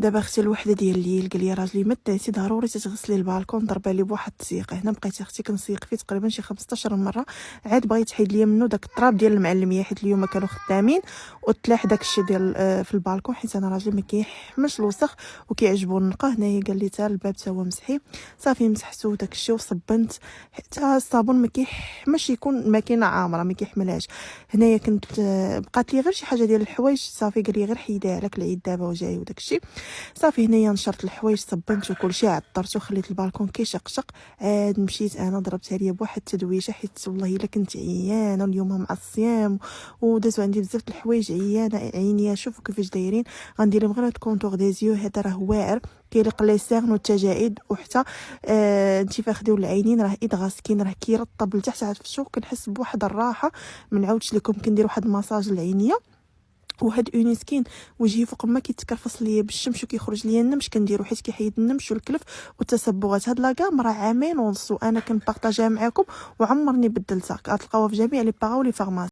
دابا اختي الوحده ديال الليل قال لي راجلي ما تنسي ضروري تغسلي البالكون. ضربها لي بواحد التسييق. هنا بقيت اختي كنسيق فيه تقريبا شي 15 مره، عاد بغيت تحيد ليا منه داك التراب ديال المعلميه حيت اليوم كانوا خدامين وتلاح داك الشيء ديال في البالكون، حيت انا راجلي ما كيحملش الوسخ وكيعجبو النقا. هنايا قال لي حتى الباب تا هو مسحي، صافي مسحتو داك الشيء وصبنت. حتى الصابون ما كيحملش يكون الماكينه عامره، ما كيحملهاش. هنايا كنت بقات لي غير شي حاجه ديال الحوايج، صافي قال لي غير حيديها عليك العيد دابا وجاي وداك الشيء. صافي هنايا نشرت الحوايج صبنت وكلشي عطرت وخليت البالكون كيشقشق. عاد مشيت انا ضربت عليا بواحد التدويشه حيت والله الا كنت عيانه اليوم مع الصيام ودازو عندي بزاف د الحوايج، عيانه عينيا. شوفوا كيفاش دايرين. غندير لهم غير كونتور دي زيو، هذا راه واعر كيليق لي سيرن والتجاعيد وحتى انتفاخ ديال العينين. راه ادغاسكين راه كيرطب لتحت. عاد في الشوق كنحس بواحد الراحه. ما نعاودش لكم كندير واحد الماساج للعينيه. وهاد اونيسكين وجهي فوق ما كيتكرفص ليا بالشمس وكيخرج ليا النمش كنديرو حيت كيحيد النمش والكلف والتصبغات. هاد لاكام راه عامين ونص وانا كنبارطاجيها معكم وعمرني بدلتها. غتلقاوها في جميع لي باغا ولي فارماسي.